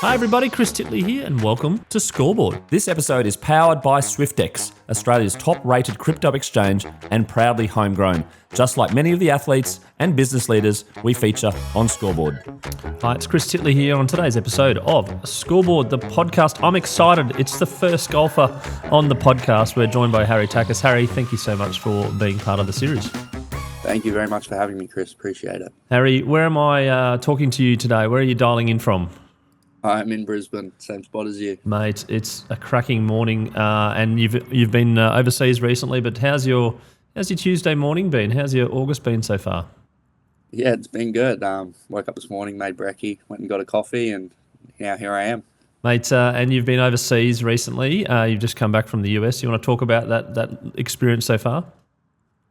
Hi everybody, Chris Titley here and welcome to Scoreboard. This episode is powered by Swyftx, Australia's top-rated crypto exchange and proudly homegrown. Just like many of the athletes and business leaders we feature on Scoreboard. Hi, it's Chris Titley here on today's episode of Scoreboard, the podcast. I'm excited. It's the first golfer on the podcast. We're joined by Harry Takis. Harry, thank you so much for being part of the series. Thank you very much for having me, Chris. Appreciate it. Harry, where am I talking to you today? Where are you dialing in from? I'm in Brisbane, same spot as you. Mate, it's a cracking morning, and you've been overseas recently, but how's your Tuesday morning been? How's your August been so far? Yeah, it's been good. Woke up this morning, made brekkie, went and got a coffee, and now here I am. Mate, and you've been overseas recently. You've just come back from the US. You want to talk about that experience so far?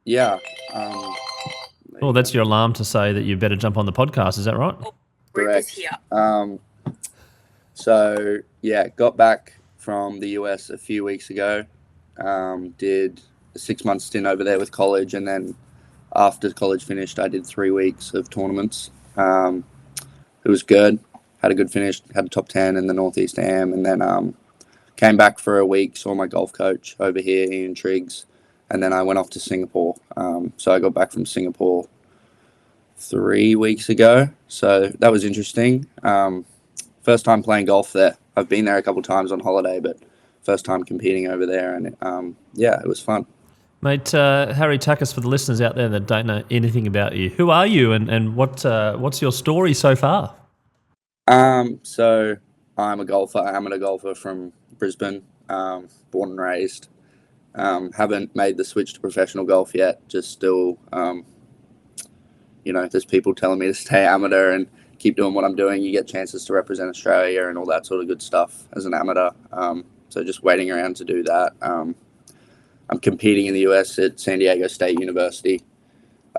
Yeah. Oh, that's your alarm to say that you better jump on the podcast. Is that right? Correct. So, yeah, got back from the US a few weeks ago, did a 6-month stint over there with college, and then after college finished, I did 3 weeks of tournaments. It was good, had a good finish, had a top 10 in the Northeast Am, and then came back for a week, saw my golf coach over here, Ian Triggs, and then I went off to Singapore. So I got back from Singapore 3 weeks ago, so that was interesting. First time playing golf there. I've been there a couple of times on holiday, but first time competing over there, and it was fun. Mate, Harry Takis, for the listeners out there that don't know anything about you, who are you and what's your story so far? So I'm a golfer, amateur golfer from Brisbane, born and raised. Haven't made the switch to professional golf yet, just still, there's people telling me to stay amateur and keep doing what I'm doing. You get chances to represent Australia and all that sort of good stuff as an amateur. So just waiting around to do that. I'm competing in the US at San Diego State University.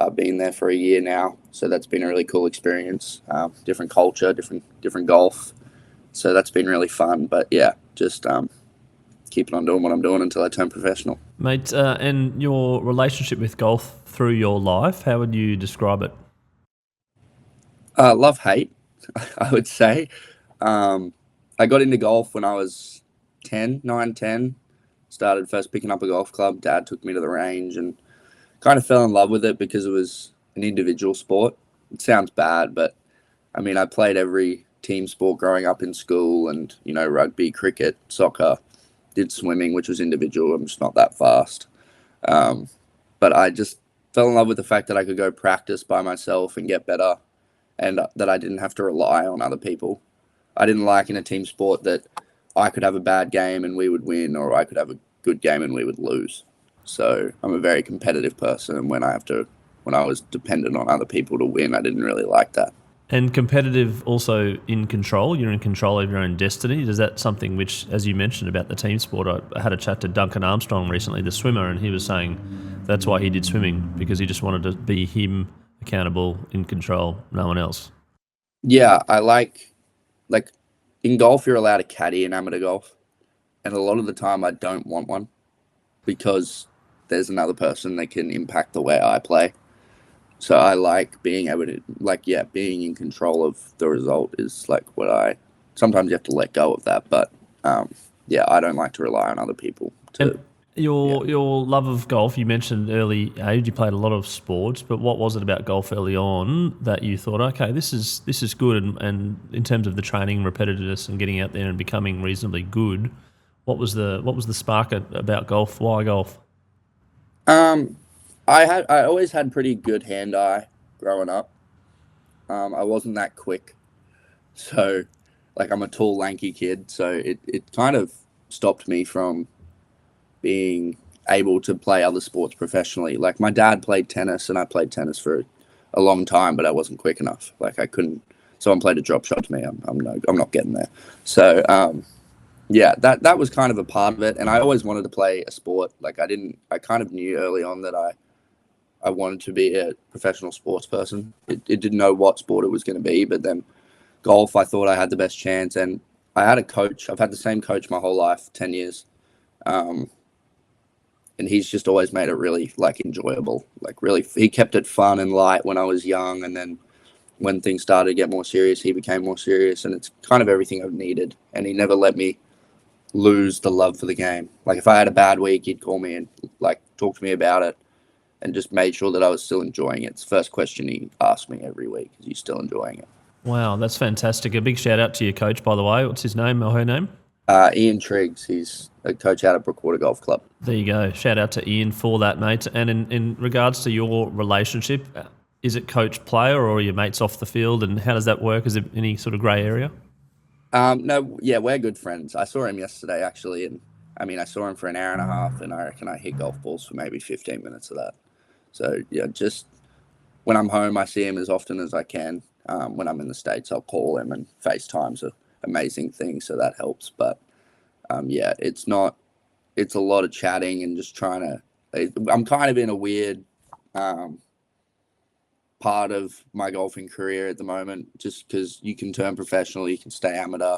I've been there for a year now, so that's been a really cool experience. Different culture, different golf. So that's been really fun. But yeah, just keeping on doing what I'm doing until I turn professional. Mate, and your relationship with golf through your life, how would you describe it? Love, hate, I would say. I got into golf when I was 9, 10. Started first picking up a golf club. Dad took me to the range and kind of fell in love with it because it was an individual sport. It sounds bad, but I mean, I played every team sport growing up in school and, rugby, cricket, soccer, did swimming, which was individual. I'm just not that fast. But I just fell in love with the fact that I could go practice by myself and get better, and that I didn't have to rely on other people. I didn't like in a team sport that I could have a bad game and we would win, or I could have a good game and we would lose. So I'm a very competitive person, and when I was dependent on other people to win, I didn't really like that. And competitive also in control. You're in control of your own destiny. Is that something which, as you mentioned about the team sport, I had a chat to Duncan Armstrong recently, the swimmer, and he was saying that's why he did swimming, because he just wanted to be him, accountable, in control, no one else. Yeah, I like in golf, you're allowed a caddy in amateur golf, and a lot of the time I don't want one because there's another person that can impact the way I play. So I like being able to, being in control of the result is sometimes you have to let go of that, but I don't like to rely on other people to. Your love of golf, you mentioned early age, you played a lot of sports, but what was it about golf early on that you thought, okay, this is good, and in terms of the training, repetitiveness, and getting out there and becoming reasonably good, what was the spark about golf? Why golf? I always had pretty good hand-eye growing up. I wasn't that quick, so I'm a tall, lanky kid, so it kind of stopped me from being able to play other sports professionally. Like, my dad played tennis, and I played tennis for a long time, but I wasn't quick enough. I couldn't. Someone played a drop shot to me. I'm not getting there. So that was kind of a part of it. And I always wanted to play a sport. I kind of knew early on that I wanted to be a professional sports person. It didn't know what sport it was going to be, but then golf, I thought I had the best chance. And I had a coach. I've had the same coach my whole life, 10 years. And he's just always made it really enjoyable. He kept it fun and light when I was young, and then when things started to get more serious, he became more serious, and it's kind of everything I've needed. And he never let me lose the love for the game. Like if I had a bad week, he'd call me and like talk to me about it, and just made sure that I was still enjoying it. It's the first question he asked me every week: "Are you still enjoying it?" Wow, that's fantastic. A big shout out to your coach, by the way. What's his name or her name? Ian Triggs. He's a coach out at Brookwater Golf Club. There you go. Shout out to Ian for that, mate. And in regards to your relationship, is it coach-player or are your mates off the field? And how does that work? Is there any sort of grey area? No, yeah, we're good friends. I saw him yesterday, actually, and I mean, I saw him for an hour and a half, and I reckon I hit golf balls for maybe 15 minutes of that. So, yeah, just when I'm home, I see him as often as I can. When I'm in the States, I'll call him, and FaceTime's an amazing thing, so that helps. But, yeah, it's a lot of chatting and just trying to, I'm kind of in a weird part of my golfing career at the moment, just because you can turn professional, you can stay amateur,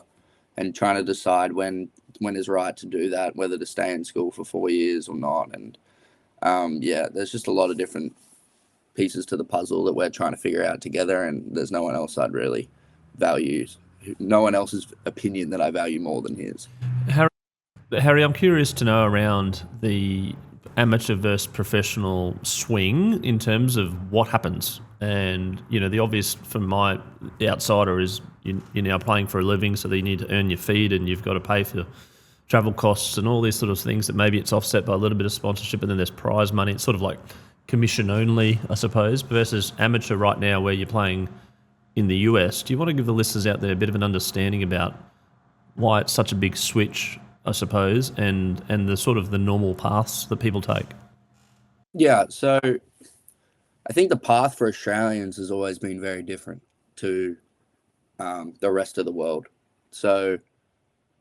and trying to decide when is right to do that, whether to stay in school for 4 years or not. And yeah, there's just a lot of different pieces to the puzzle that we're trying to figure out together, and there's no one else I'd really value, no one else's opinion that I value more than his. Harry, I'm curious to know around the amateur versus professional swing in terms of what happens. And, you know, the obvious from my outsider is you're now playing for a living, so that you need to earn your feed and you've got to pay for travel costs and all these sort of things that maybe it's offset by a little bit of sponsorship, and then there's prize money. It's sort of like commission only, I suppose, versus amateur right now where you're playing in the US. Do you want to give the listeners out there a bit of an understanding about why it's such a big switch, I suppose, and the sort of the normal paths that people take? Yeah, so I think the path for Australians has always been very different to the rest of the world. So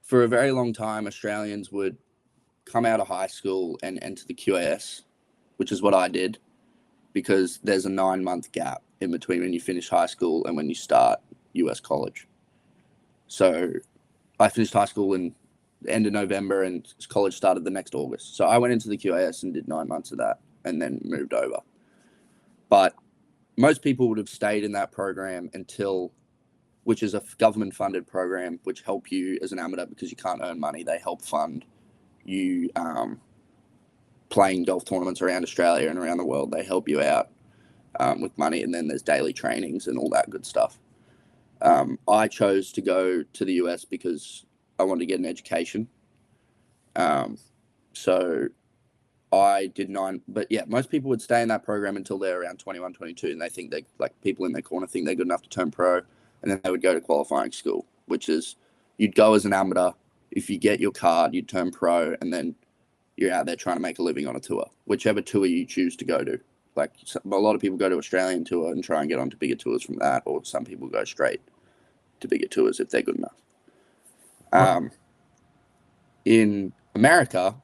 for a very long time, Australians would come out of high school and enter the QAS, which is what I did, because there's a 9-month gap in between when you finish high school and when you start US college. So I finished high school in the end of November and college started the next August. So I went into the QAS and did 9 months of that and then moved over. But most people would have stayed in that program until, which is a government-funded program, which help you as an amateur because you can't earn money. They help fund you playing golf tournaments around Australia and around the world. They help you out with money, and then there's daily trainings and all that good stuff. I chose to go to the US because I wanted to get an education. So I did 9, but yeah, most people would stay in that program until they're around 21, 22, and they think they, like people in their corner think they're good enough to turn pro, and then they would go to qualifying school, which is you'd go as an amateur. If you get your card, you'd turn pro, and then you're out there trying to make a living on a tour, whichever tour you choose to go to. Like a lot of people go to Australian tour and try and get onto bigger tours from that, or some people go straight to bigger tours if they're good enough. In America,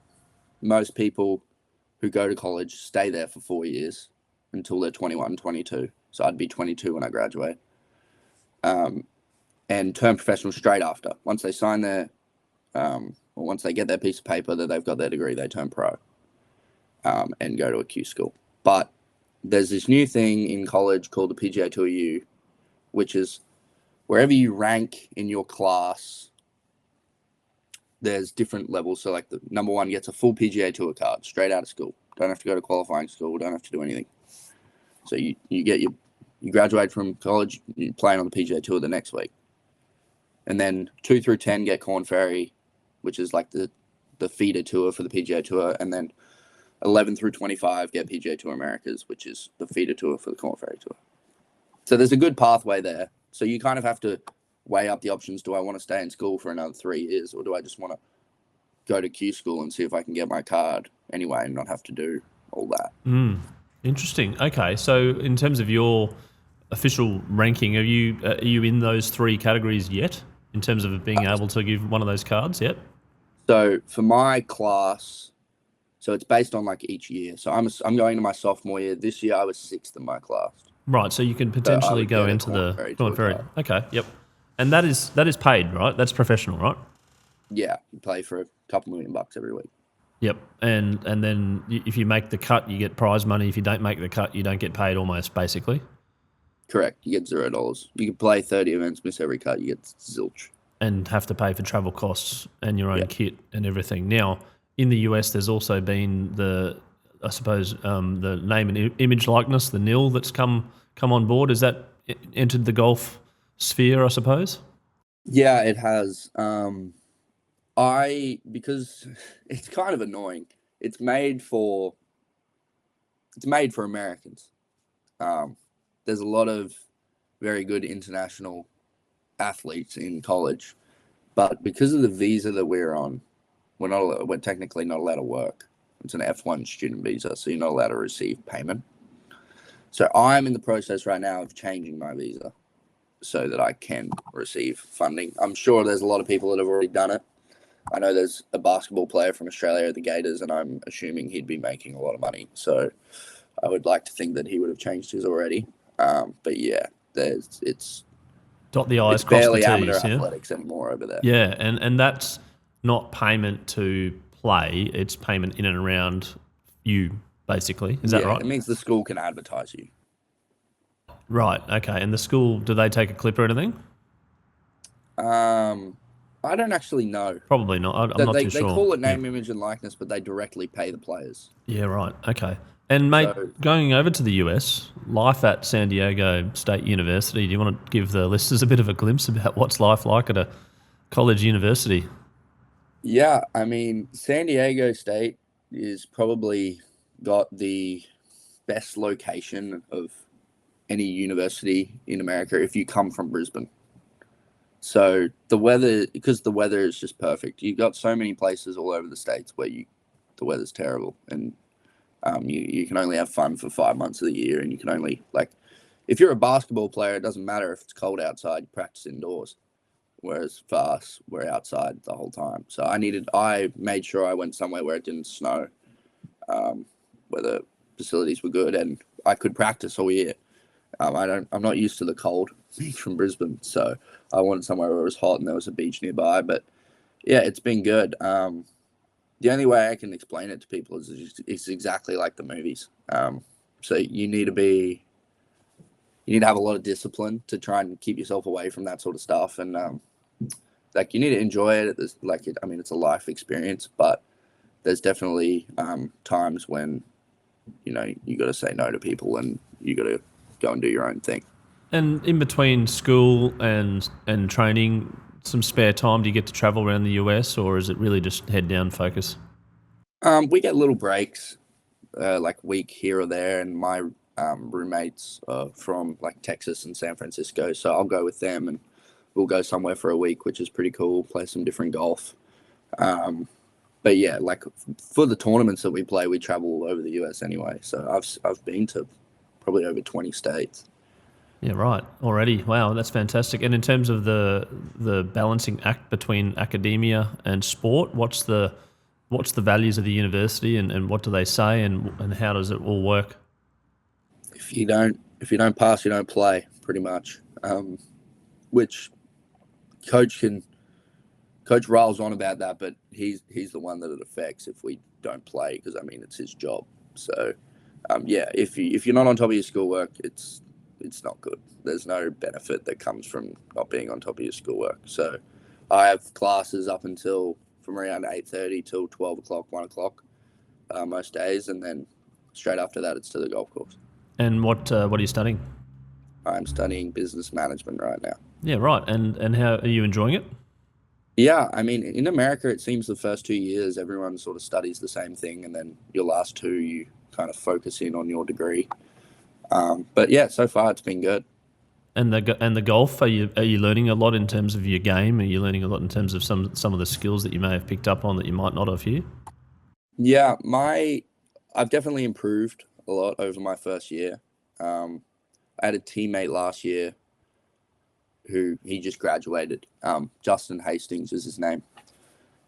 most people who go to college stay there for 4 years until they're 21, 22. So I'd be 22 when I graduate. And turn professional straight after. Once they sign their, or once they get their piece of paper that they've got their degree, they turn pro and go to a Q school. But there's this new thing in college called the PGA Tour U, which is wherever you rank in your class, there's different levels. So like the number one gets a full PGA Tour card straight out of school. Don't have to go to qualifying school. Don't have to do anything. So you graduate from college, you're playing on the PGA Tour the next week. And then 2 through 10 get Corn Ferry, which is like the feeder tour for the PGA Tour. And then 11 through 25 get PGA Tour Americas, which is the feeder tour for the Corn Ferry Tour. So there's a good pathway there. So you kind of have to weigh up the options. Do I want to stay in school for another 3 years, or do I just want to go to Q school and see if I can get my card anyway and not have to do all that? Interesting. Okay, so in terms of your official ranking, are you in those 3 categories yet in terms of being able to give one of those cards yet? So for my class, so it's based on like each year. So I'm going to my sophomore year. This year I was 6th in my class. Right, so you can potentially go into the Corn Ferry. Okay, yep. And that is paid, right? That's professional, right? Yeah, you play for a couple $1 million every week. Yep, and then if you make the cut, you get prize money. If you don't make the cut, you don't get paid almost, basically. Correct. You get $0. You can play 30 events, miss every cut, you get zilch. And have to pay for travel costs and your own Yeah. kit and everything. Now, in the US, there's also been the name and image likeness, the nil that's come on board. Has that entered the golf sphere, I suppose? Yeah, it has. Because it's kind of annoying. It's made for Americans. There's a lot of very good international athletes in college, but because of the visa that we're on, we're technically not allowed to work. It's an F1 student visa, so you're not allowed to receive payment. So I'm in the process right now of changing my visa so that I can receive funding. I'm sure there's a lot of people that have already done it. I know there's a basketball player from Australia at the Gators, and I'm assuming he'd be making a lot of money. So I would like to think that he would have changed his already. But yeah, it's Dot the I's, it's cross the barely amateur T's, yeah? athletics anymore over there. Yeah, and that's not payment to play, it's payment in and around you, basically. Is that right? It means the school can advertise you. Right, okay. And the school, do they take a clip or anything? I don't actually know. Probably not. I'm not too sure. They call it name, image, and likeness, but they directly pay the players. Yeah, right. Okay. And mate, going over to the US, life at San Diego State University, do you want to give the listeners a bit of a glimpse about what's life like at a college university? Yeah, I mean, San Diego State is probably got the best location of any university in America if you come from Brisbane. So because the weather is just perfect. You've got so many places all over the states where the weather's terrible, and you can only have fun for 5 months of the year, and you can only, like, if you're a basketball player, it doesn't matter if it's cold outside, you practice indoors. Whereas for us, we're outside the whole time. So I made sure I went somewhere where it didn't snow, where the facilities were good, and I could practice all year. I'm not used to the cold, being from Brisbane, so I wanted somewhere where it was hot and there was a beach nearby. But yeah, it's been good. The only way I can explain it to people is it's exactly like the movies. So you need to have a lot of discipline to try and keep yourself away from that sort of stuff, and like, you need to enjoy it. It's a life experience, but there's definitely times when you got to say no to people and you got to go and do your own thing. And in between school and training, some spare time, do you get to travel around the US, or is it really just head down focus? We get little breaks, like week here or there, and my roommates are from like Texas and San Francisco, so I'll go with them and we'll go somewhere for a week, which is pretty cool, play some different golf. But yeah, like for the tournaments that we play, we travel all over the US anyway, so I've been to probably over 20 states. Yeah, right. Already. Wow, that's fantastic. And in terms of the balancing act between academia and sport, what's the values of the university, and what do they say, and how does it all work? If you don't pass, you don't play, pretty much. Which coach rails on about that, but he's the one that it affects if we don't play, because it's his job. So yeah, if you're not on top of your schoolwork, it's not good. There's no benefit that comes from not being on top of your schoolwork. So I have classes up until from around 8:30 till 12 o'clock, 1 o'clock most days, and then straight after that it's to the golf course. And what are you studying? I'm studying business management right now. Yeah, right. And how are you enjoying it? Yeah, in America, it seems the first 2 years everyone sort of studies the same thing, and then your last two you kind of focus in on your degree. But yeah, so far it's been good. And the golf, are you learning a lot in terms of your game? Are you learning a lot in terms of some of the skills that you may have picked up on that you might not have here? Yeah, I've definitely improved a lot over my first year. I had a teammate last year who he just graduated. Justin Hastings is his name.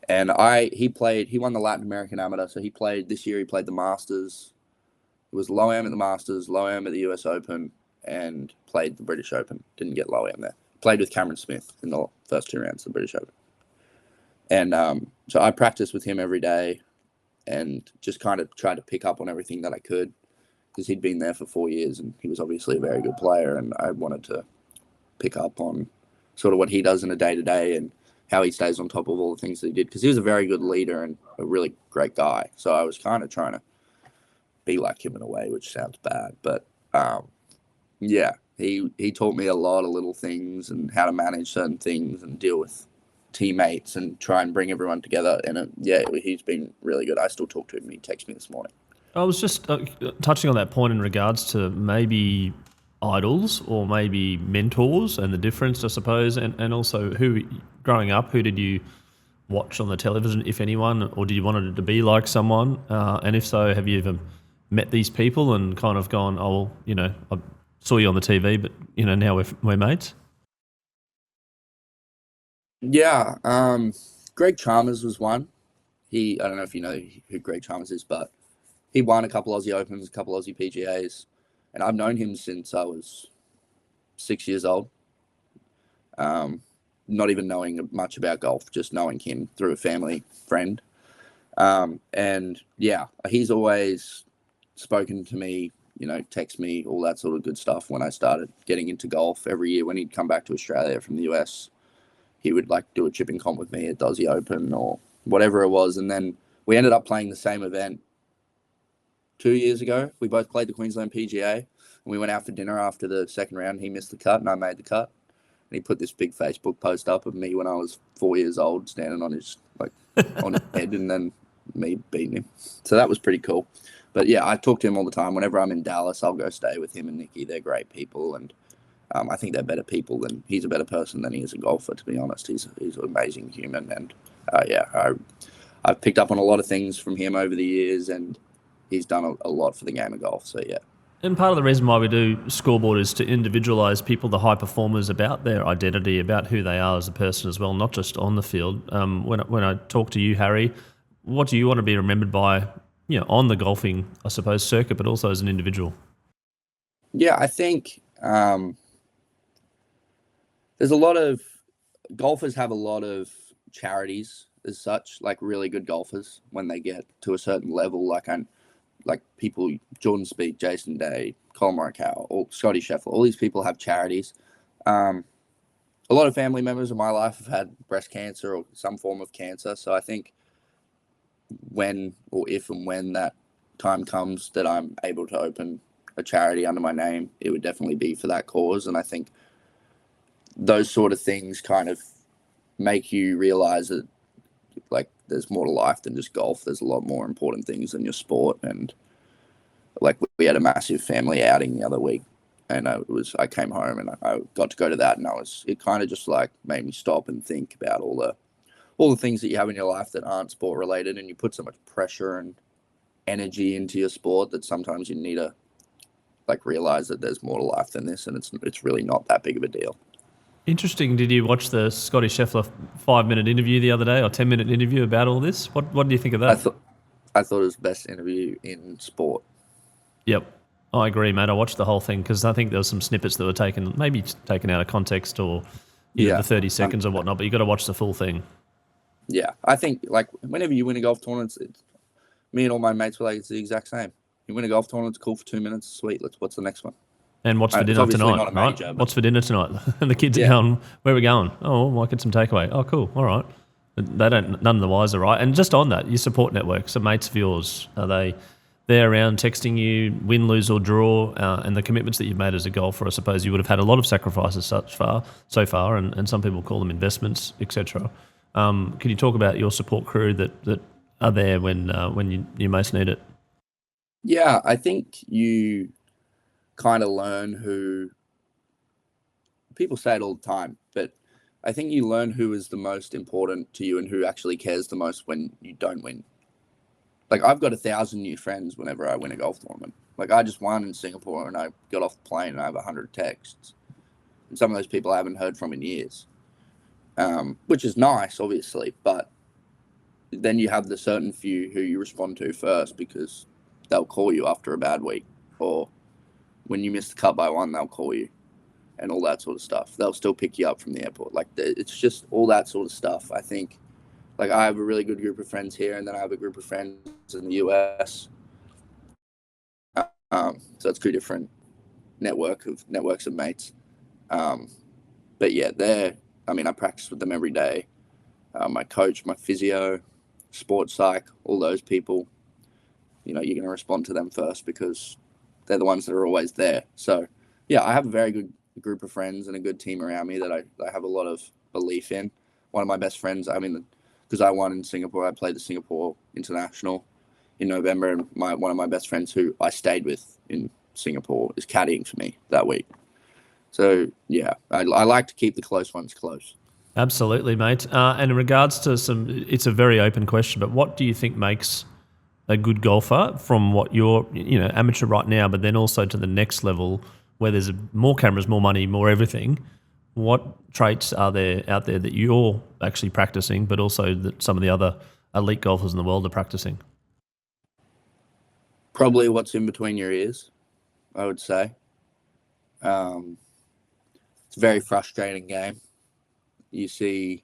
And he won the Latin American Amateur. So this year he played the Masters. It was low-am at the Masters, low-am at the US Open, and played the British Open. Didn't get low-am there. Played with Cameron Smith in the first two rounds of the British Open. And so I practiced with him every day and just kind of tried to pick up on everything that I could. because he'd been there for 4 years and he was obviously a very good player, and I wanted to pick up on sort of what he does in a day-to-day and how he stays on top of all the things that he did, because he was a very good leader and a really great guy. So I was kind of trying to be like him in a way, which sounds bad, but yeah, he taught me a lot of little things and how to manage certain things and deal with teammates and try and bring everyone together. And yeah, he's been really good. I still talk to him. He texted me this morning. I was just touching on that point in regards to maybe idols or maybe mentors and the difference, I suppose, and also who, growing up, who did you watch on the television, if anyone, or did you want it to be like someone? And if so, have you ever met these people and kind of gone, oh, well, you know, I saw you on the TV, but, you know, now we're mates? Yeah, Greg Chalmers was one. I don't know if you know who Greg Chalmers is, but he won a couple Aussie Opens, a couple Aussie PGAs, and I've known him since I was 6 years old. Not even knowing much about golf, just knowing him through a family friend. And yeah, he's always spoken to me, you know, text me, all that sort of good stuff. When I started getting into golf every year, when he'd come back to Australia from the US, he would like do a chipping comp with me at the Aussie Open or whatever it was. And then we ended up playing the same event 2 years ago. We both played the Queensland PGA, and we went out for dinner after the second round. He missed the cut and I made the cut. And he put this big Facebook post up of me when I was 4 years old, standing on his on his head, and then me beating him. So that was pretty cool. But yeah, I talk to him all the time. Whenever I'm in Dallas, I'll go stay with him and Nikki. They're great people, and I think they're better people than he's a better person than he is a golfer. To be honest, he's an amazing human, and I've picked up on a lot of things from him over the years, and he's done a lot for the game of golf. So yeah. And part of the reason why we do Scoreboard is to individualise people, the high performers, about their identity, about who they are as a person as well, not just on the field. When I talk to you, Harry, what do you want to be remembered by, you know, on the golfing, I suppose, circuit, but also as an individual? Yeah, I think there's a lot of golfers have a lot of charities as such, like really good golfers when they get to a certain level, like people, Jordan Spieth, Jason Day, Colin Morikawa, or Scotty Scheffler, all these people have charities. A lot of family members in my life have had breast cancer or some form of cancer. So I think if and when that time comes that I'm able to open a charity under my name, it would definitely be for that cause. And I think those sort of things kind of make you realize that, like, there's more to life than just golf. There's a lot more important things than your sport. And like, we had a massive family outing the other week, and I came home and I got to go to that, and it kind of just like made me stop and think about all the things that you have in your life that aren't sport related, and you put so much pressure and energy into your sport that sometimes you need to like realize that there's more to life than this, and it's really not that big of a deal. Interesting. Did you watch the Scotty Scheffler 5-minute interview the other day, or 10-minute interview about all this? What do you think of that? I thought it was the best interview in sport. Yep, I agree, mate. I watched the whole thing because I think there were some snippets that were maybe taken out of context, or the 30 seconds or whatnot. But you got to watch the full thing. Yeah, I think like whenever you win a golf tournament, me and all my mates were like, it's the exact same. You win a golf tournament, it's cool for 2 minutes, sweet. What's the next one? And what's for dinner tonight, right? Major, what's for dinner tonight? And the kids are going, where are we going? Oh, well, might get some takeaway. Oh, cool. All right. None of the wiser, right? And just on that, your support network, some mates of yours, are they're around texting you, win, lose or draw, and the commitments that you've made as a golfer? I suppose you would have had a lot of sacrifices so far, and some people call them investments, etc. Can you talk about your support crew that are there when you most need it? Yeah, I think you kind of learn who, people say it all the time, but I think you learn who is the most important to you and who actually cares the most when you don't win. Like, I've got 1,000 new friends whenever I win a golf tournament. Like, I just won in Singapore and I got off the plane and I have 100 texts. And some of those people I haven't heard from in years, which is nice, obviously. But then you have the certain few who you respond to first because they'll call you after a bad week, or when you miss the cut by one, they'll call you, and all that sort of stuff. They'll still pick you up from the airport. Like, it's just all that sort of stuff. I think, like, I have a really good group of friends here, and then I have a group of friends in the US. So it's two different networks of mates. But yeah, I practice with them every day. My coach, my physio, sports psych, all those people, you're going to respond to them first because they're the ones that are always there. So yeah, I have a very good group of friends and a good team around me that I have a lot of belief in. One of my best friends, because I won in Singapore, I played the Singapore International in November, and one of my best friends who I stayed with in Singapore is caddying for me that week. So yeah, I like to keep the close ones close. Absolutely, mate. And in regards to it's a very open question, but what do you think makes a good golfer from what you're, amateur right now, but then also to the next level where there's more cameras, more money, more everything? What traits are there out there that you're actually practicing, but also that some of the other elite golfers in the world are practicing? Probably what's in between your ears, I would say. It's a very frustrating game. I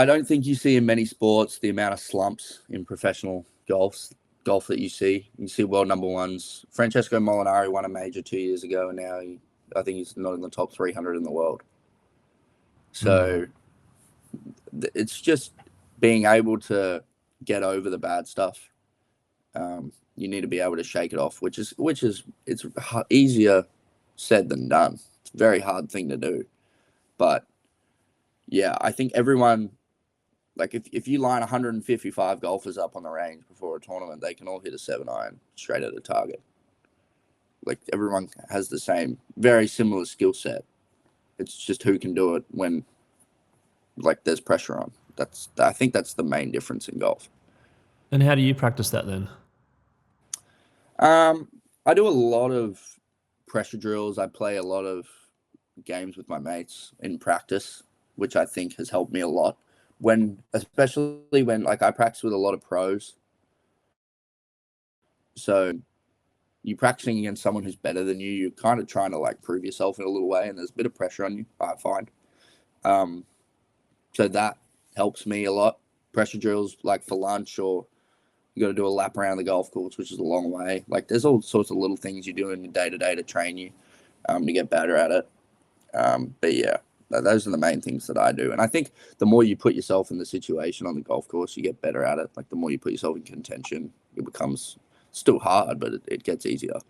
don't think you see in many sports the amount of slumps in professional golf that you see. You see world number ones. Francesco Molinari won a major 2 years ago, and now I think he's not in the top 300 in the world. So it's just being able to get over the bad stuff. You need to be able to shake it off, which is it's easier said than done. It's a very hard thing to do, but yeah, I think everyone, like if you line 155 golfers up on the range before a tournament, they can all hit a 7-iron straight at a target. Like everyone has the same, very similar skill set. It's just who can do it when like there's pressure on. I think that's the main difference in golf. And how do you practice that then? I do a lot of pressure drills. I play a lot of games with my mates in practice, which I think has helped me a lot. Especially when like I practice with a lot of pros. So you're practicing against someone who's better than you. You're kind of trying to like prove yourself in a little way, and there's a bit of pressure on you, I find. So that helps me a lot. Pressure drills like for lunch, or you got to do a lap around the golf course, which is a long way. Like there's all sorts of little things you do in your day to day to train you to get better at it. But yeah, those are the main things that I do. And I think the more you put yourself in the situation on the golf course, you get better at it. Like the more you put yourself in contention, it becomes still hard, but it gets easier.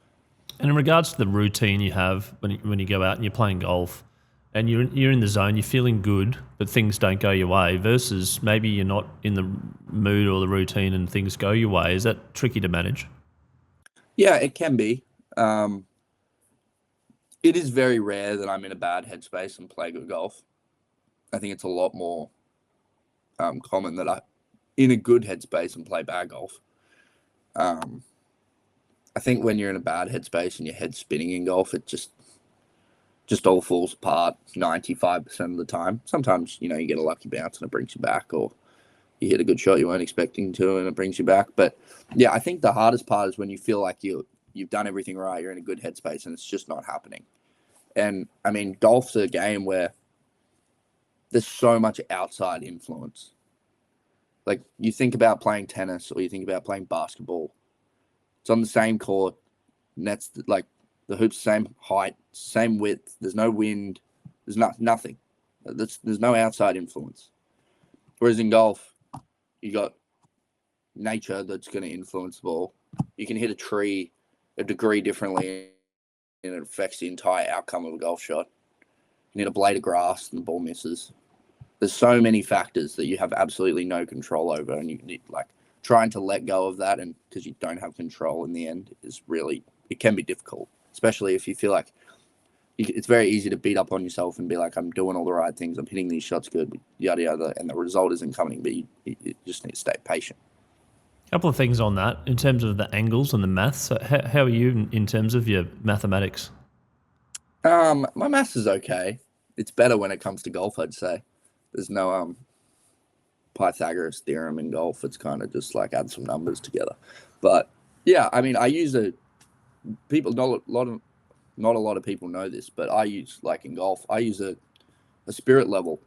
And in regards to the routine you have when you go out and you're playing golf, and you're in the zone, you're feeling good, but things don't go your way, versus maybe you're not in the mood or the routine and things go your way. Is that tricky to manage? Yeah, it can be. It is very rare that I'm in a bad headspace and play good golf. I think it's a lot more common that I'm in a good headspace and play bad golf. I think when you're in a bad headspace and your head's spinning in golf, it just all falls apart 95% of the time. Sometimes, you get a lucky bounce and it brings you back, or you hit a good shot you weren't expecting to and it brings you back. But yeah, I think the hardest part is when you feel like you've done everything right, you're in a good headspace, and it's just not happening. And I mean, golf's a game where there's so much outside influence. Like you think about playing tennis or you think about playing basketball. It's on the same court. Nets like the hoop's same height, same width. There's no wind. There's nothing. There's no outside influence. Whereas in golf, you got nature that's going to influence the ball. You can hit a tree a degree differently, and it affects the entire outcome of a golf shot. You hit a blade of grass and the ball misses. There's so many factors that you have absolutely no control over, and you need like trying to let go of that, and because you don't have control in the end it can be difficult, especially if you feel like it's very easy to beat up on yourself and be like, I'm doing all the right things, I'm hitting these shots good, yada yada, and the result isn't coming. But you just need to stay patient. A couple of things on that in terms of the angles and the maths. So how are you in terms of your mathematics? My maths is okay. It's better when it comes to golf, I'd say. There's no Pythagoras theorem in golf. It's kind of just like add some numbers together. But yeah, I mean, I use not a lot of people know this, but I use, like in golf, I use a spirit level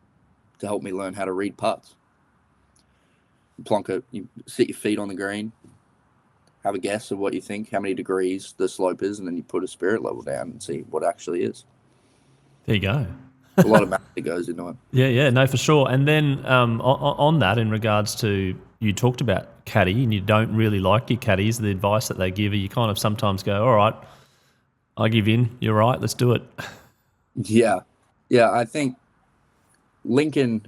to help me learn how to read putts. You sit your feet on the green, have a guess of what you think, how many degrees the slope is, and then you put a spirit level down and see what it actually is. There you go. A lot of math that goes into it. Yeah, no, for sure. And then on that, in regards to, you talked about caddy, and you don't really like your caddies, the advice that they give you, you kind of sometimes go, all right, I give in, you're right, let's do it. Yeah. I think Lincoln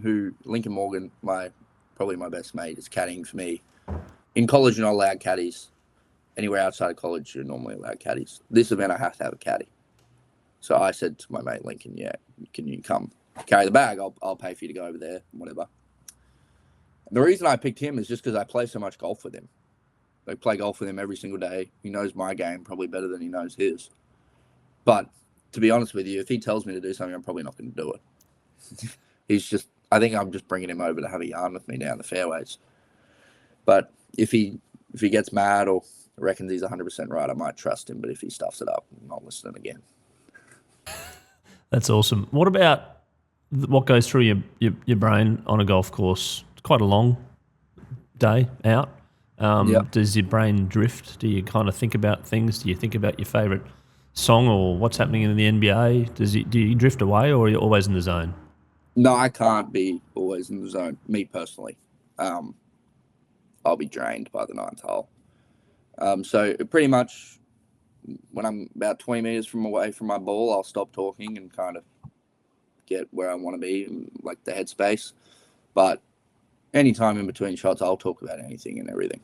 Morgan, probably my best mate, is caddying for me. In college, you're not allowed caddies. Anywhere outside of college, you're normally allowed caddies. This event, I have to have a caddy. So I said to my mate Lincoln, yeah, can you come carry the bag? I'll pay for you to go over there, whatever. And the reason I picked him is just because I play so much golf with him. I play golf with him every single day. He knows my game probably better than he knows his. But to be honest with you, if he tells me to do something, I'm probably not going to do it. I think I'm just bringing him over to have a yarn with me down the fairways. But if he gets mad or reckons he's 100% right, I might trust him. But if he stuffs it up, I'm not listening again. That's awesome. What about what goes through your brain on a golf course? It's quite a long day out. Does your brain drift? Do you kind of think about things? Do you think about your favourite song or what's happening in the NBA? Do you drift away, or are you always in the zone? No, I can't be always in the zone, me personally. I'll be drained by the ninth hole. So pretty much when I'm about 20 meters away from my ball, I'll stop talking and kind of get where I want to be, like the headspace. But anytime in between shots, I'll talk about anything and everything.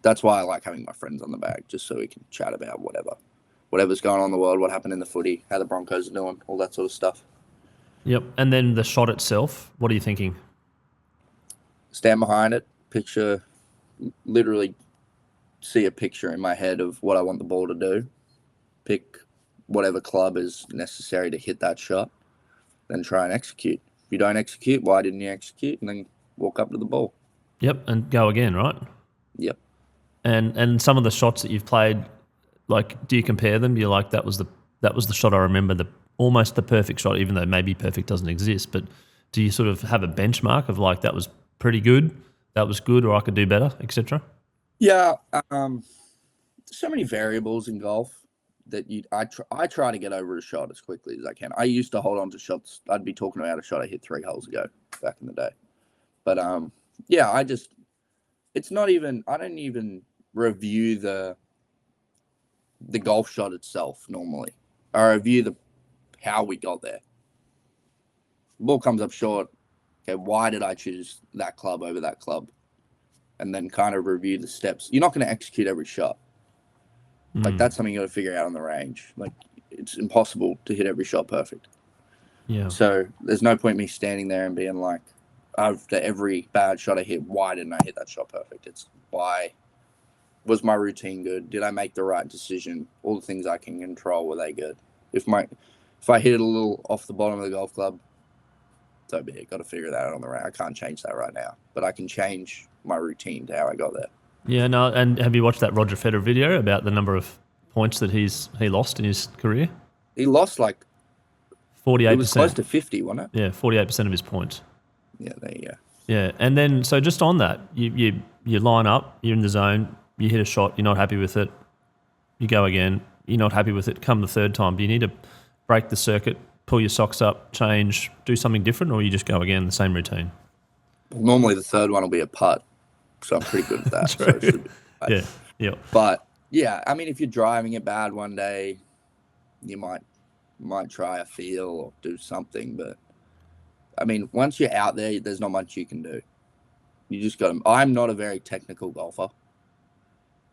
That's why I like having my friends on the bag, just so we can chat about whatever's going on in the world, what happened in the footy, how the Broncos are doing, all that sort of stuff. Yep. And then the shot itself, what are you thinking? Stand behind it, literally see a picture in my head of what I want the ball to do, pick whatever club is necessary to hit that shot, then try and execute. If you don't execute, why didn't you execute? And then walk up to the ball. Yep, and go again, right? Yep. And some of the shots that you've played, like, do you compare them? You're like, that was the shot I remember, almost the perfect shot, even though maybe perfect doesn't exist. But do you sort of have a benchmark of like, that was pretty good, that was good, or I could do better, etc.? Yeah. So many variables in golf that I try to get over a shot as quickly as I can. I used to hold on to shots. I'd be talking about a shot I hit 3 holes ago back in the day. But yeah, I don't even review the golf shot itself normally. I review how we got there. Ball comes up short. Okay, why did I choose that club over that club? And then kind of review the steps. You're not going to execute every shot. Like, that's something you got to figure out on the range. Like, it's impossible to hit every shot perfect. Yeah. So there's no point me standing there and being like, after every bad shot I hit, why didn't I hit that shot perfect? It's why was my routine good? Did I make the right decision? All the things I can control, were they good? If I hit it a little off the bottom of the golf club, so be it. Got to figure that out on the range. I can't change that right now, but I can change my routine to how I got there. Yeah, no. And have you watched that Roger Federer video about the number of points that he lost in his career? He lost like 48%. It was close to 50, wasn't it? Yeah, 48% of his points. Yeah, there you go. Yeah, and then so just on that, you line up, you're in the zone, you hit a shot, you're not happy with it, you go again, you're not happy with it, come the third time. Do you need to break the circuit, pull your socks up, change, do something different, or you just go again, the same routine? Well, normally the third one will be a putt, so I'm pretty good at that. So it should be Yeah. But yeah, I mean, if you're driving it bad one day, you might try a feel or do something. But I mean, once you're out there, there's not much you can do. You just got to. I'm not a very technical golfer.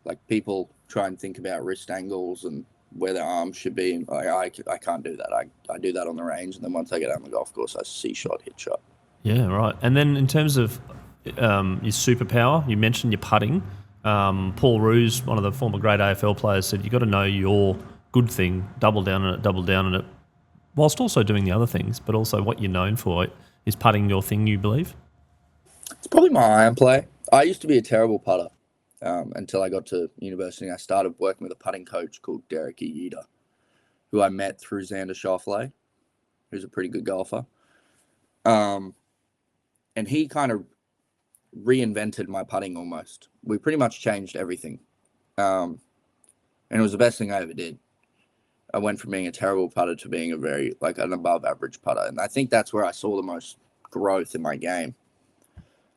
Like, people try and think about wrist angles and where their arms should be. And I can't do that. I do that on the range, and then once I get out on the golf course, I see shot, hit shot. Yeah, right. And then in terms of your superpower, you mentioned your putting. Paul Roos, one of the former great AFL players, said you've got to know your good thing, double down on it, whilst also doing the other things, but also what you're known for. Is putting your thing, you believe? It's probably my iron play. I used to be a terrible putter until I got to university. And I started working with a putting coach called Derek Iida, who I met through Xander Schauffele, who's a pretty good golfer. And he kind of reinvented my putting almost. We pretty much changed everything. and it was the best thing I ever did. I went from being a terrible putter to being a very like an above average putter, and I think that's where I saw the most growth in my game.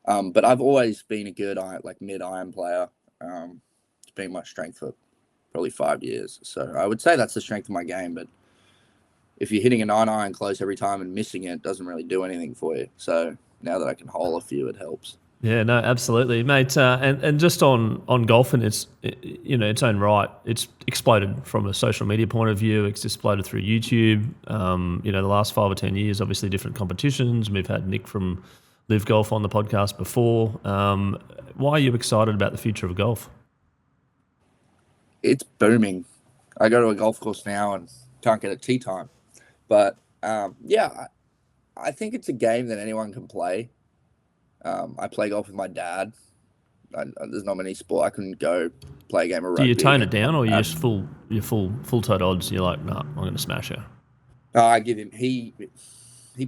But I've always been a good mid iron player. It's been my strength for probably 5 years. So I would say that's the strength of my game. But if you're hitting a 9 iron close every time and missing it, doesn't really do anything for you. So now that I can hole a few, it helps. Yeah, no, absolutely, mate. And just on golf and its its own right, it's exploded from a social media point of view. It's exploded through YouTube. The last 5 or 10 years, obviously different competitions. We've had Nick from Live Golf on the podcast before. Why are you excited about the future of golf? It's booming. I go to a golf course now and can't get a tee time. But I think it's a game that anyone can play. I play golf with my dad. There's not many sport I can go play a game of rugby. Do you tone it down, or you just full toed odds? You're like, no, I'm going to smash her. I give him. He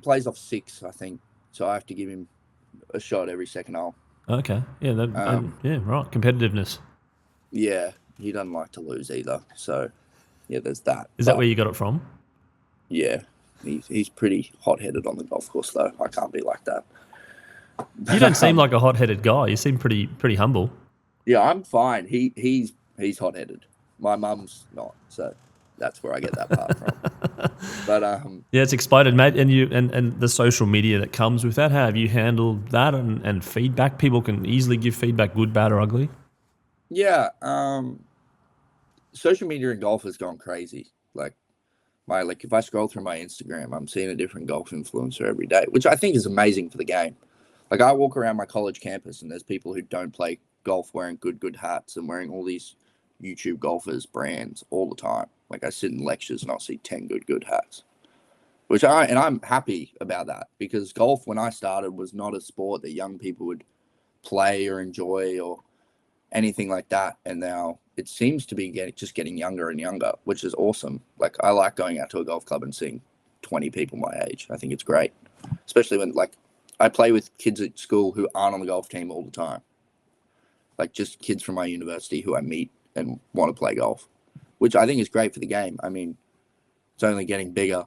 plays off 6, I think. So I have to give him a shot every second hole. Okay, yeah, right. Competitiveness. Yeah, he doesn't like to lose either. So yeah, there's that. Is that where you got it from? Yeah, he's pretty hot headed on the golf course though. I can't be like that. You don't seem like a hot-headed guy. You seem pretty humble. Yeah, I'm fine. He's hot-headed. My mum's not, so that's where I get that part from. But yeah, it's exploded, mate. And you and the social media that comes with that. How have you handled that and feedback? People can easily give feedback, good, bad, or ugly. Yeah, social media in golf has gone crazy. If I scroll through my Instagram, I'm seeing a different golf influencer every day, which I think is amazing for the game. Like I walk around my college campus and there's people who don't play golf wearing good hats and wearing all these YouTube golfers brands all the time. Like I sit in lectures and I'll see 10 good hats, I'm happy about that because golf when I started was not a sport that young people would play or enjoy or anything like that. And now it seems to be getting younger and younger, which is awesome. Like I like going out to a golf club and seeing 20 people my age. I think it's great, especially when I play with kids at school who aren't on the golf team all the time. Like just kids from my university who I meet and want to play golf, which I think is great for the game. I mean, it's only getting bigger,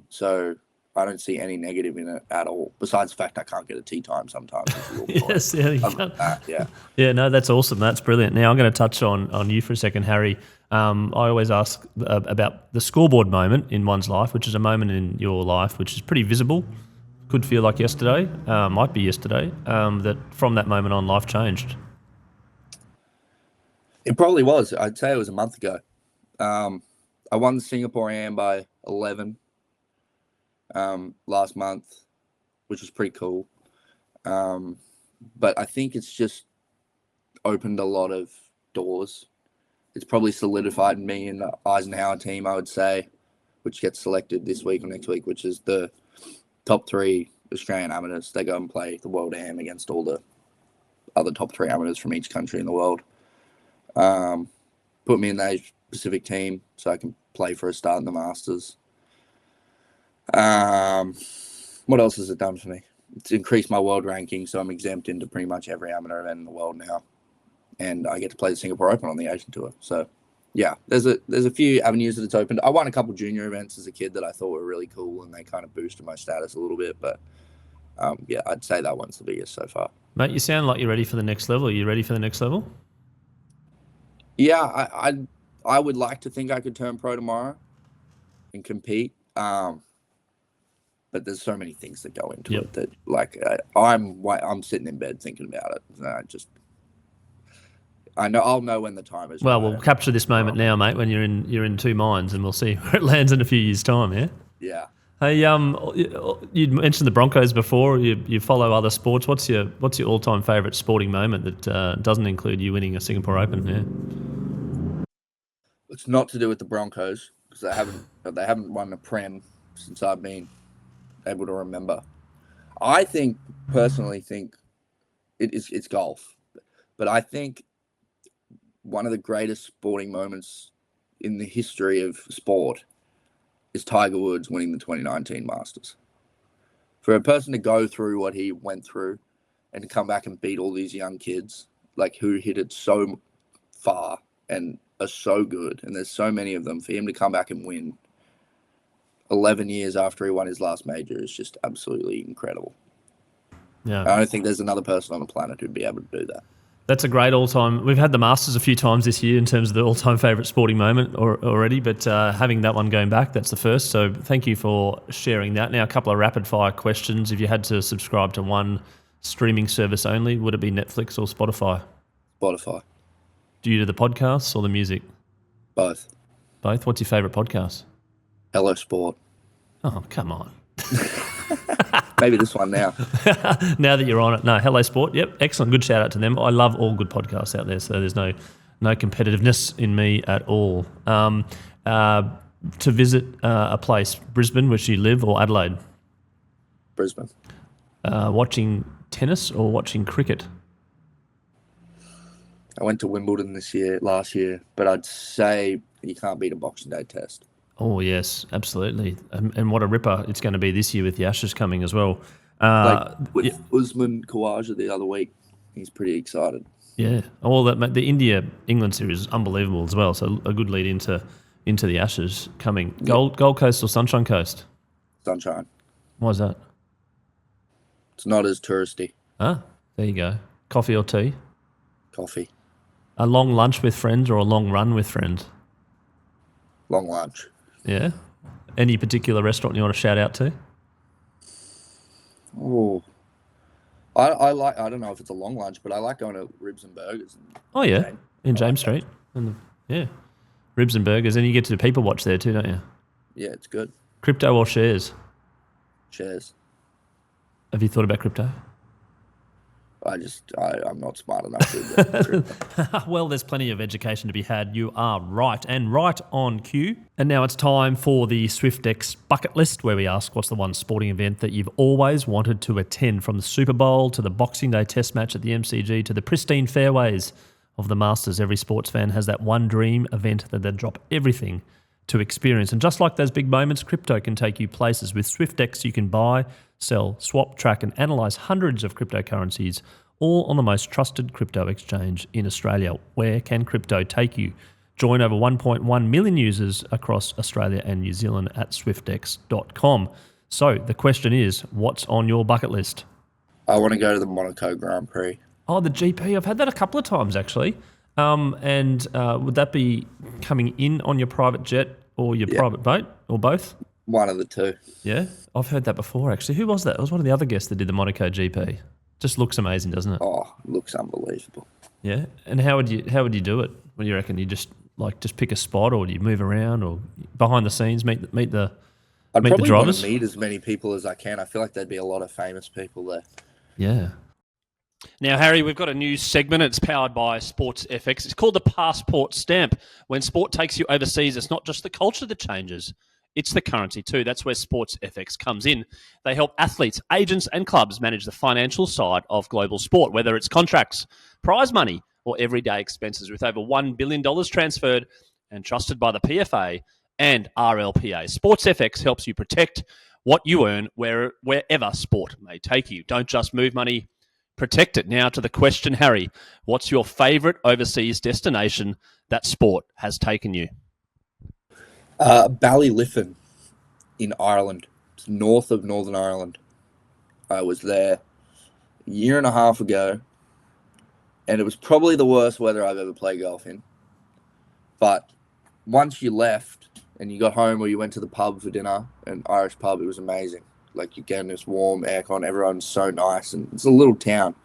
so I don't see any negative in it at all, besides the fact I can't get a tee time sometimes. Yes, yeah, you can't. Yeah. Yeah, no, that's awesome. That's brilliant. Now I'm going to touch on you for a second, Harry. I always ask about the scoreboard moment in one's life, which is a moment in your life which is pretty visible. Could feel like yesterday, might be yesterday, that from that moment on, life changed. It probably was. I'd say it was a month ago. I won the Singapore Am by 11 last month, which was pretty cool. But I think it's just opened a lot of doors. It's probably solidified me in the Eisenhower team, I would say, which gets selected this week or next week, which is the top 3 Australian amateurs. They go and play the World Am against all the other top 3 amateurs from each country in the world. Put me in the Asia Pacific team so I can play for a start in the Masters. What else has it done for me? It's increased my world ranking, so I'm exempt into pretty much every amateur event in the world now. And I get to play the Singapore Open on the Asian Tour. So yeah, there's a few avenues that it's opened. I won a couple junior events as a kid that I thought were really cool, and they kind of boosted my status a little bit. But yeah, I'd say that one's the biggest so far. Mate, you sound like you're ready for the next level. Are you ready for the next level? Yeah, I would like to think I could turn pro tomorrow and compete. But there's so many things that go into it that I'm sitting in bed thinking about it. And I'll know when the time is. Well, right. we'll capture this moment now, mate, when you're in 2 minds, and we'll see where it lands in a few years' time. Yeah. Yeah. Hey, you mentioned the Broncos before. You follow other sports. What's your all-time favourite sporting moment that doesn't include you winning a Singapore Open? Yeah. It's not to do with the Broncos because they haven't won a Prem since I've been able to remember. I personally think it's golf, but I think one of the greatest sporting moments in the history of sport is Tiger Woods winning the 2019 Masters. For a person to go through what he went through and to come back and beat all these young kids, like who hit it so far and are so good, and there's so many of them. For him to come back and win 11 years after he won his last major is just absolutely incredible. Yeah. I don't think there's another person on the planet who'd be able to do that. That's a great all-time. We've had the Masters a few times this year in terms of the all-time favourite sporting moment already, but having that one going back, that's the first. So thank you for sharing that. Now, a couple of rapid-fire questions. If you had to subscribe to one streaming service only, would it be Netflix or Spotify? Spotify. Do you do the podcasts or the music? Both. Both? What's your favourite podcast? Hello Sport. Oh, come on. Maybe this one now. Now that you're on it. No, Hello Sport. Yep, excellent. Good shout out to them. I love all good podcasts out there, so there's no competitiveness in me at all. To visit a place, Brisbane, which you live, or Adelaide? Brisbane. Watching tennis or watching cricket? I went to Wimbledon last year, but I'd say you can't beat a Boxing Day test. Oh, yes, absolutely. And what a ripper it's going to be this year with the Ashes coming as well. With Usman Khawaja the other week, he's pretty excited. Yeah. Oh, the India-England series is unbelievable as well, so a good lead into the Ashes coming. Gold Coast or Sunshine Coast? Sunshine. Why is that? It's not as touristy. Ah, there you go. Coffee or tea? Coffee. A long lunch with friends or a long run with friends? Long lunch. Yeah. Any particular restaurant you want to shout out to? Oh, I like. I don't know if it's a long lunch, but I like going to Ribs and Burgers. Oh yeah, in James Street. Yeah, Ribs and Burgers, and you get to people watch there too, don't you? Yeah, it's good. Crypto or shares? Shares. Have you thought about crypto? I'm not smart enough to. Well, there's plenty of education to be had. You are right, and right on cue. And now it's time for the Swyftx bucket list, where we ask what's the one sporting event that you've always wanted to attend, from the Super Bowl to the Boxing Day Test match at the MCG to the pristine fairways of the Masters. Every sports fan has that one dream event that they'd drop everything to experience. And just like those big moments, crypto can take you places. With Swyftx, you can buy, sell, swap, track and analyse hundreds of cryptocurrencies, all on the most trusted crypto exchange in Australia. Where can crypto take you? Join over 1.1 million users across Australia and New Zealand at swyftx.com. So the question is, what's on your bucket list? I want to go to the Monaco Grand Prix. Oh, the GP. I've had that a couple of times, actually. Would that be coming in on your private jet or your private boat, or both? One of the two. Yeah, I've heard that before, actually. Who was that? It was one of the other guests that did the Monaco GP. Just looks amazing, doesn't it? Oh, looks unbelievable. Yeah. And how would you do it? What do you reckon? You just pick a spot, or do you move around, or behind the scenes meet the I'd meet the probably want drivers? to meet as many people as I can. I feel like there'd be a lot of famous people there. Yeah. Now, Harry, we've got a new segment. It's powered by Swyftx. It's called the Passport Stamp. When sport takes you overseas, it's not just the culture that changes. It's the currency too. That's where Swyftx comes in. They help athletes, agents and clubs manage the financial side of global sport, whether it's contracts, prize money or everyday expenses. With over $1 billion transferred and trusted by the PFA and RLPA, Swyftx helps you protect what you earn wherever sport may take you. Don't just move money, protect it. Now to the question, Harry. What's your favourite overseas destination that sport has taken you? Ballyliffin in Ireland. It's north of Northern Ireland. I was there a year and a half ago, and it was probably the worst weather I've ever played golf in. But once you left and you got home, or you went to the pub for dinner, an Irish pub, it was amazing. Like, you're getting this warm aircon, everyone's so nice, and it's a little town.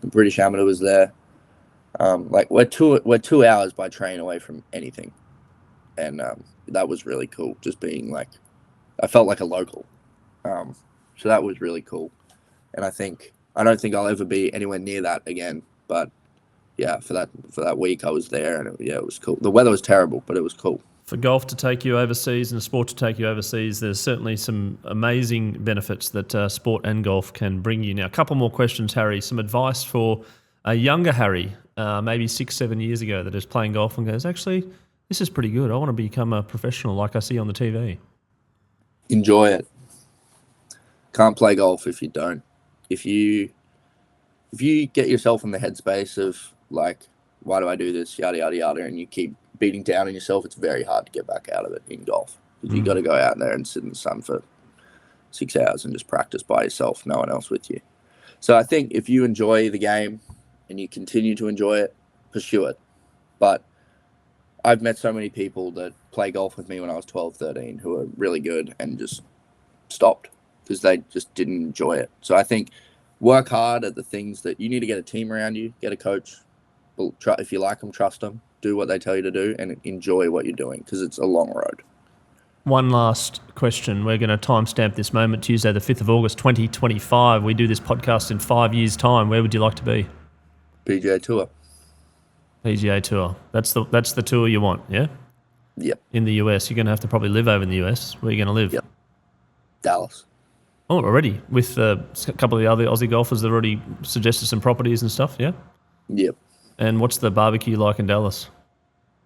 The British Amateur was there. We're 2 hours by train away from anything, and that was really cool. Just being I felt like a local, so that was really cool. And I don't think I'll ever be anywhere near that again. But yeah, for that week I was there, and it was cool. The weather was terrible, but it was cool. For golf to take you overseas and sport to take you overseas, there's certainly some amazing benefits that sport and golf can bring you. Now, a couple more questions, Harry. Some advice for a younger Harry, maybe 6-7 years ago, that is playing golf and goes, actually, this is pretty good. I want to become a professional like I see on the TV. Enjoy it. Can't play golf if you don't. If you get yourself in the headspace of why do I do this, yada, yada, yada, and you keep beating down on yourself, it's very hard to get back out of it in golf. Because you got to go out there and sit in the sun for 6 hours and just practice by yourself, no one else with you. So I think if you enjoy the game and you continue to enjoy it, pursue it. But I've met so many people that play golf with me when I was 12, 13 who are really good and just stopped because they just didn't enjoy it. So I think work hard at the things that you need to get a team around you, get a coach. If you like them, trust them, do what they tell you to do, and enjoy what you're doing because it's a long road. One last question. We're going to timestamp this moment, Tuesday, the 5th of August, 2025. We do this podcast in 5 years' time. Where would you like to be? PGA Tour. PGA Tour. That's the tour you want, yeah? Yep. In the US. You're going to have to probably live over in the US. Where are you going to live? Yep. Dallas. Oh, already? With a couple of the other Aussie golfers that already suggested some properties and stuff, yeah? Yep. And what's the barbecue like in Dallas?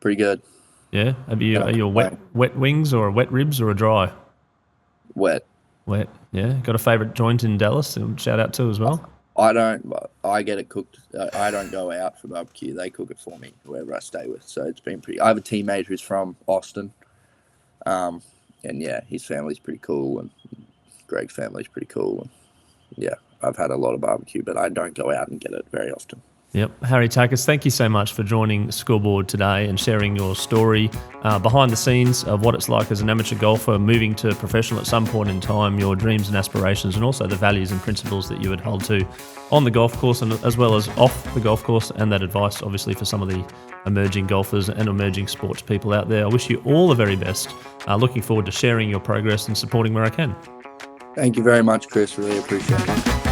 Pretty good. Yeah? Are you a wet wings or a wet ribs or a dry? Wet. Wet, yeah. Got a favourite joint in Dallas to shout out to as well? I don't. I get it cooked. I don't go out for barbecue. They cook it for me, whoever I stay with. So it's been pretty. I have a teammate who's from Austin, and yeah, his family's pretty cool, and Greg's family's pretty cool. And yeah, I've had a lot of barbecue, but I don't go out and get it very often. Yep. Harry Takis, thank you so much for joining Scoreboard today and sharing your story behind the scenes of what it's like as an amateur golfer moving to professional at some point in time, your dreams and aspirations, and also the values and principles that you would hold to on the golf course and as well as off the golf course, and that advice obviously for some of the emerging golfers and emerging sports people out there. I wish you all the very best. Looking forward to sharing your progress and supporting where I can. Thank you very much, Chris. Really appreciate it.